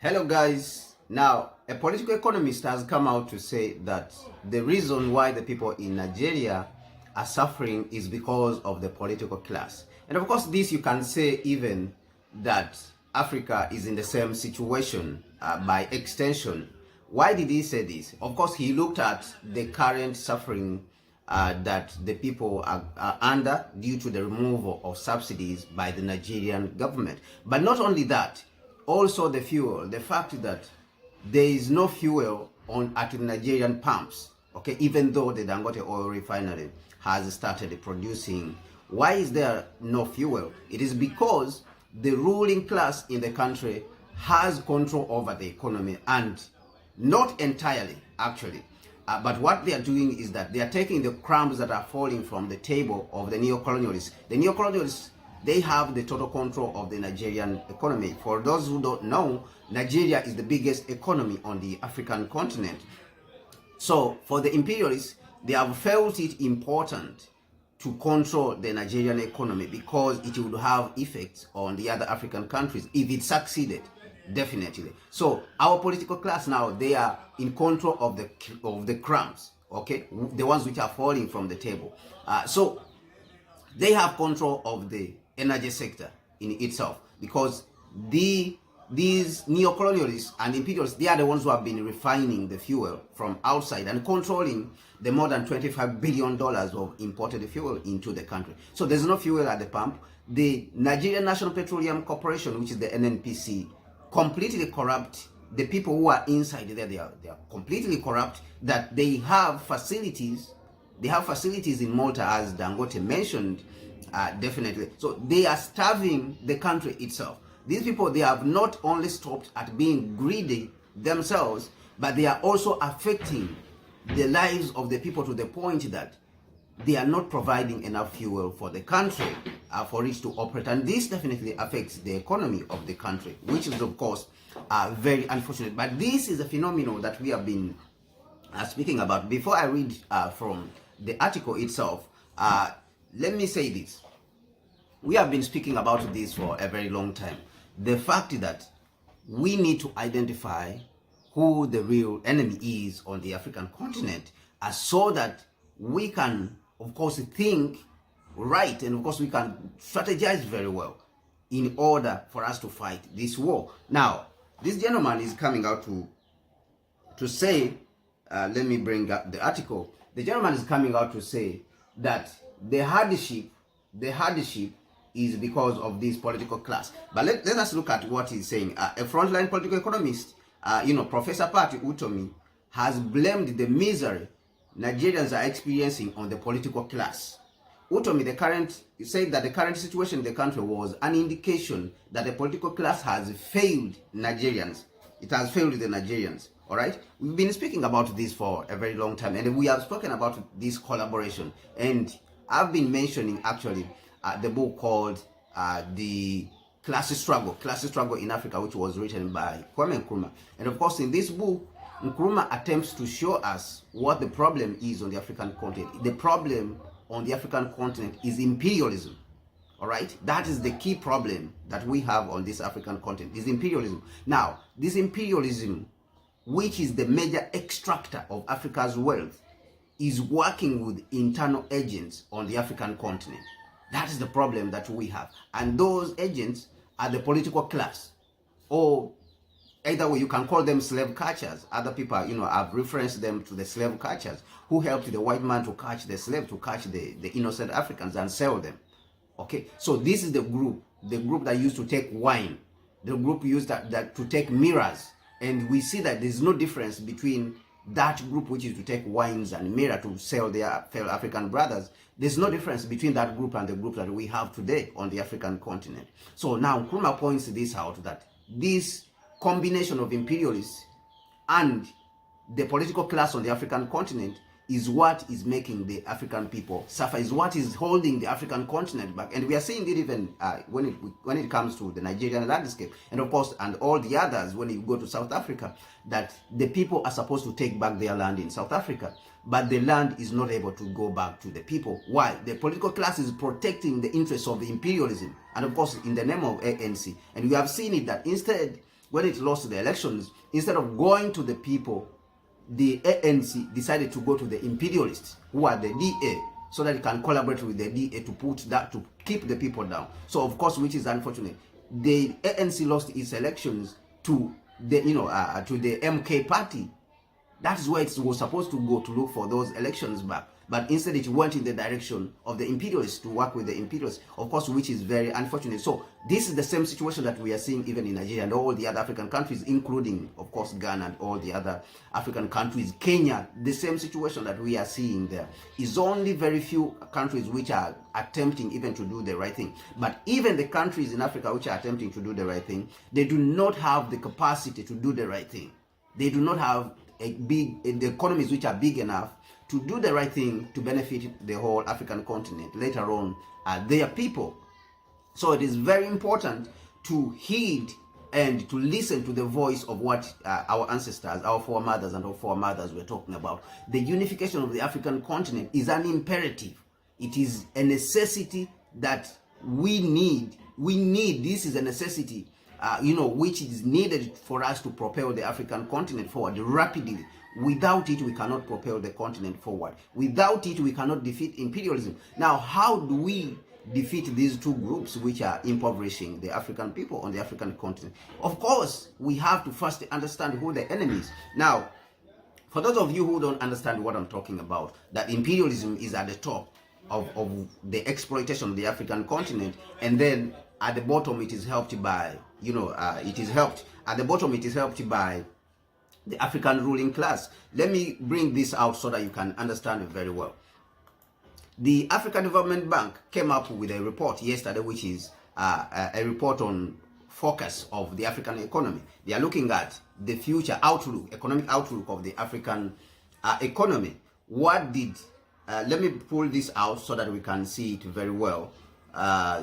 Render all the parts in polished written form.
Hello guys. Now, a political economist has come out to say that the reason why the people in Nigeria are suffering is because of the political class. And of course, this you can say even that Africa is in the same situation by extension. Why did he say this? Of course, he looked at the current suffering that the people are under due to the removal of subsidies by the Nigerian government. But not only that, also the fuel, the fact that there is no fuel at the Nigerian pumps, okay, even though the Dangote oil refinery has started producing. Why is there no fuel? It is because the ruling class in the country has control over the economy, and not entirely actually. But what they are doing is that they are taking the crumbs that are falling from the table of the neo-colonialists. The neo-colonialists, they have the total control of the Nigerian economy. For those who don't know, Nigeria is the biggest economy on the African continent. So for the imperialists, they have felt it important to control the Nigerian economy because it would have effects on the other African countries if it succeeded. Definitely. So our political class now, they are in control of the crumbs, okay, the ones which are falling from the table. So they have control of the energy sector in itself because these neo-colonialists and imperialists, they are the ones who have been refining the fuel from outside and controlling the more than $25 billion of imported fuel into the country. So there's no fuel at the pump. The Nigerian National Petroleum Corporation, which is the NNPC, completely corrupt. The people who are inside there, they are completely corrupt. That they have facilities. They have facilities in Malta, as Dangote mentioned, definitely. So they are starving the country itself. These people, they have not only stopped at being greedy themselves, but they are also affecting the lives of the people to the point that they are not providing enough fuel for the country for it to operate. And this definitely affects the economy of the country, which is, of course, very unfortunate. But this is a phenomenon that we have been speaking about. Before I read from the article itself, let me say this. We have been speaking about this for a very long time. The fact that we need to identify who the real enemy is on the African continent, so that we can, of course, think right, and of course we can strategize very well in order for us to fight this war. Now, this gentleman is coming out to say, let me bring up the article. The gentleman is coming out to say that the hardship is because of this political class. But let us look at what he's saying. A frontline political economist, Professor Patti Utomi, has blamed the misery Nigerians are experiencing on the political class. Utomi, said that the current situation in the country was an indication that the political class has failed Nigerians. It has failed the Nigerians. All right? We've been speaking about this for a very long time, and we have spoken about this collaboration. And I've been mentioning actually the book called The Class Struggle in Africa, which was written by Kwame Nkrumah. And of course, in this book, Nkrumah attempts to show us what the problem is on the African continent. The problem on the African continent is imperialism. All right? That is the key problem that we have on this African continent, is imperialism. Now, this imperialism, which is the major extractor of Africa's wealth, is working with internal agents on the African continent. That is the problem that we have. And those agents are the political class, or either way, you can call them slave catchers. Other people, have referenced them to the slave catchers who helped the white man to catch the slave, to catch the innocent Africans and sell them. Okay, so this is the group that used to take wine, the group used that to take mirrors. And we see that there's no difference between that group which is to take wines and mirror to sell their fellow African brothers. There's no difference between that group and the group that we have today on the African continent. So now Nkrumah points this out, that this combination of imperialists and the political class on the African continent is what is making the African people suffer, is what is holding the African continent back. And we are seeing it even when it comes to the Nigerian landscape, and of course, and all the others, when you go to South Africa, that the people are supposed to take back their land in South Africa, but the land is not able to go back to the people. Why? The political class is protecting the interests of the imperialism, and of course, in the name of ANC. And we have seen it that instead when it lost the elections, instead of going to the people, the ANC decided to go to the imperialists, who are the DA, so that it can collaborate with the DA to keep the people down. So of course, which is unfortunate, the ANC lost its elections to the to the MK party. That is where it was supposed to go to look for those elections back. But instead it went in the direction of the imperialists, to work with the imperialists, of course, which is very unfortunate. So this is the same situation that we are seeing even in Nigeria and all the other African countries, including, of course, Ghana and all the other African countries. Kenya, the same situation that we are seeing there. Is only very few countries which are attempting even to do the right thing. But even the countries in Africa which are attempting to do the right thing, they do not have the capacity to do the right thing. They do not have the economies which are big enough to do the right thing to benefit the whole African continent, later on their people. So it is very important to heed and to listen to the voice of what our ancestors, our foremothers and our foremothers were talking about. The unification of the African continent is an imperative. It is a necessity that we need. This is a necessity which is needed for us to propel the African continent forward rapidly. Without it, we cannot propel the continent forward. Without it, we cannot defeat imperialism. Now, how do we defeat these two groups which are impoverishing the African people on the African continent? Of course, we have to first understand who the enemy is. Now, for those of you who don't understand what I'm talking about, that imperialism is at the top of the exploitation of the African continent, and then at the bottom it is helped by, at the bottom it is helped by the African ruling class. Let me bring this out so that you can understand it very well. The African Development Bank came up with a report yesterday, which is a report on focus of the African economy. They are looking at the future outlook, economic outlook of the African economy. What did, let me pull this out so that we can see it very well,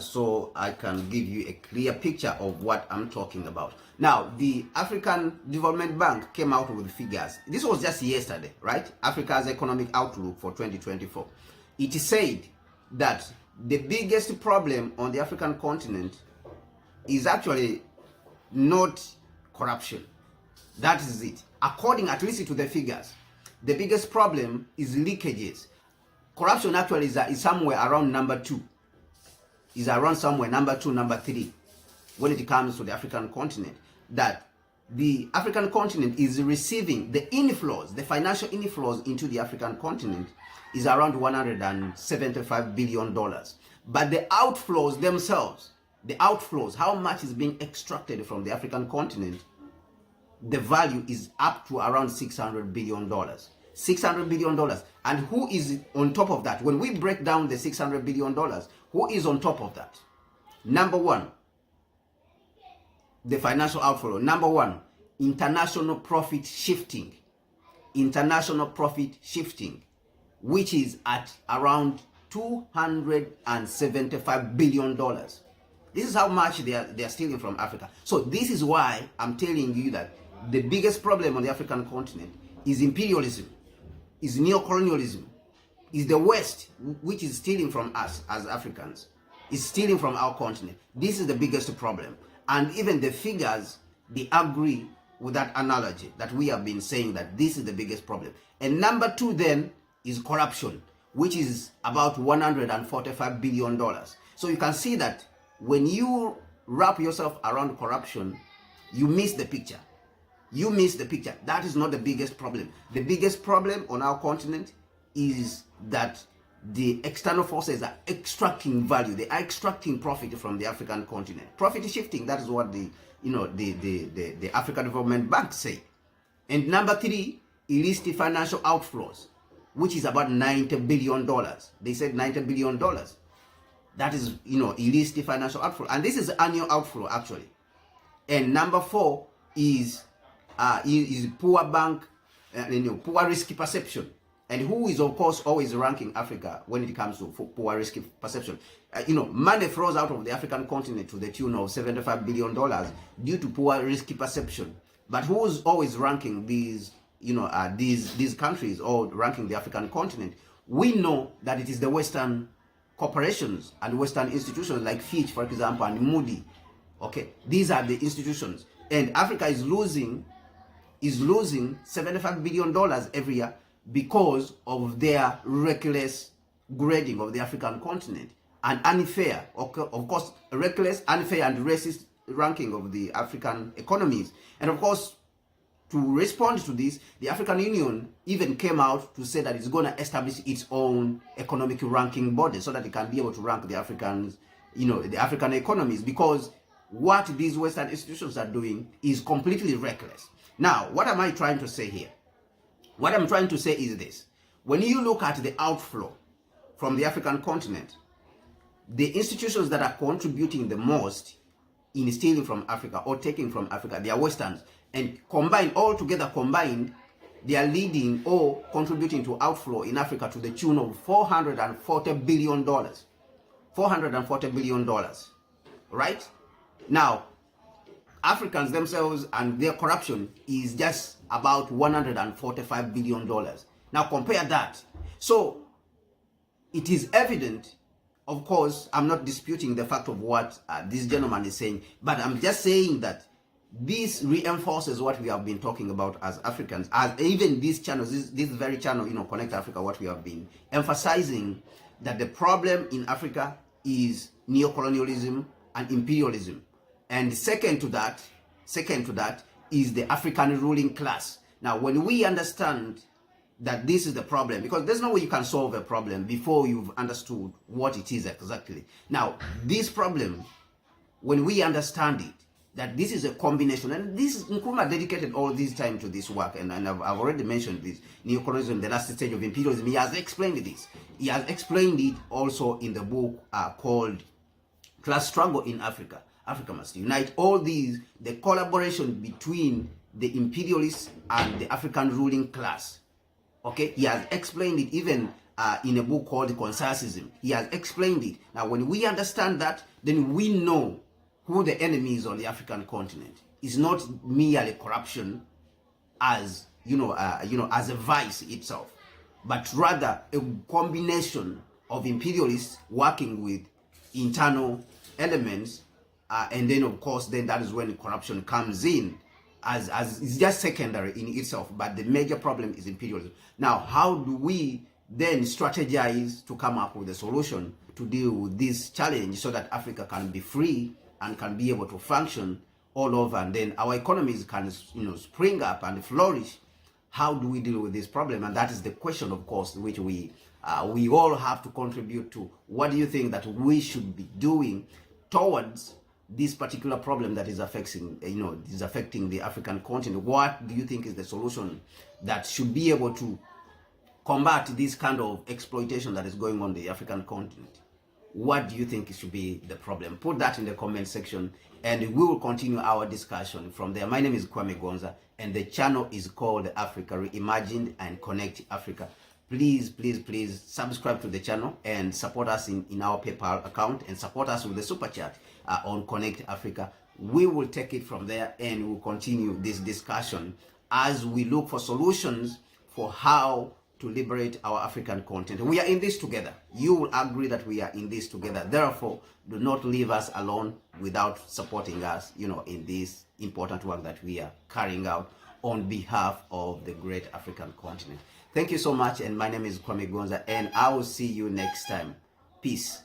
so I can give you a clear picture of what I'm talking about. Now, the African Development Bank came out with figures. This was just yesterday, right? Africa's economic outlook for 2024. It said that the biggest problem on the African continent is actually not corruption. That is it. According at least to the figures, the biggest problem is leakages. Corruption actually is somewhere around number 2. Is around somewhere number 2, number 3 when it comes to the African continent. That the African continent is receiving the inflows, the financial inflows into the African continent is around $175 billion. But the outflows themselves, how much is being extracted from the African continent, the value is up to around $600 billion. $600 billion. And who is on top of that? When we break down the $600 billion, who is on top of that? Number one, the financial outflow. Number one, international profit shifting. International profit shifting, which is at around $275 billion. This is how much they are stealing from Africa. So this is why I'm telling you that the biggest problem on the African continent is imperialism, is neocolonialism, is the West, which is stealing from us as Africans, is stealing from our continent. This is the biggest problem. And even the figures, they agree with that analogy that we have been saying, that this is the biggest problem. And number 2 then is corruption, which is about $145 billion. So you can see that when you wrap yourself around corruption, you miss the picture. You miss the picture. That is not the biggest problem. The biggest problem on our continent is that the external forces are extracting value. They are extracting profit from the African continent. Profit shifting, that is what the African Development Bank say. And number 3, illicit financial outflows, which is about $90 billion. They said $90 billion. That is, illicit financial outflow. And this is annual outflow, actually. And number 4 is poor bank, poor risk perception. And who is, of course, always ranking Africa when it comes to poor risk perception? Money flows out of the African continent to the tune of $75 billion due to poor risk perception. But who's always ranking these countries, or ranking the African continent? We know that it is the Western corporations and Western institutions like Fitch, for example, and Moody. Okay, these are the institutions. And Africa is losing $75 billion every year because of their reckless grading of the African continent and unfair, of course, reckless, unfair, and racist ranking of the African economies. And of course, to respond to this, the African Union even came out to say that it's going to establish its own economic ranking body so that it can be able to rank the Africans, the African economies, because what these Western institutions are doing is completely reckless. Now, what am I trying to say here? What I'm trying to say is this. When you look at the outflow from the African continent, the institutions that are contributing the most in stealing from Africa or taking from Africa, they are Westerns. And combined, they are leading or contributing to outflow in Africa to the tune of $440 billion. $440 billion. Right? Now, Africans themselves and their corruption is just about $145 billion. Now compare that. So it is evident, of course, I'm not disputing the fact of what this gentleman is saying, but I'm just saying that this reinforces what we have been talking about as Africans, as even these channels, this very channel, Connect Africa, what we have been emphasizing, that the problem in Africa is neocolonialism and imperialism. And second to that is the African ruling class. Now, when we understand that this is the problem, because there's no way you can solve a problem before you've understood what it is exactly. Now, this problem, when we understand it, that this is a combination, and this Nkrumah dedicated all this time to this work, and I've already mentioned this, neocolonialism, the last stage of imperialism. He has explained this. He has explained it also in the book called Class Struggle in Africa. Africa Must Unite. All these, the collaboration between the imperialists and the African ruling class. Okay, he has explained it even in a book called Consensusism. He has explained it. Now, when we understand that, then we know who the enemy is on the African continent. It's not merely corruption as as a vice itself, but rather a combination of imperialists working with internal elements, and then of course that is when corruption comes in as it's just secondary in itself, but the major problem is imperialism. Now, how do we then strategize to come up with a solution to deal with this challenge so that Africa can be free and can be able to function all over, and then our economies can spring up and flourish? How do we deal with this problem? And that is the question, of course, which we all have to contribute to. What do you think that we should be doing towards this particular problem that is affecting the African continent? What do you think is the solution that should be able to combat this kind of exploitation that is going on the African continent? What do you think should be the problem? Put that in the comment section, and we will continue our discussion from there. My name is Kwame Gonza, and the channel is called Africa Reimagined and Connect Africa. Please subscribe to the channel and support us in our PayPal account, and support us with the super chat on Connect Africa. We will take it from there, and we'll continue this discussion as we look for solutions for how to liberate our African continent. We are in this together. You will agree that we are in this together. Therefore, do not leave us alone without supporting us, in this important work that we are carrying out on behalf of the great African continent. Thank you so much, and my name is Kwame Gonza, and I will see you next time. Peace.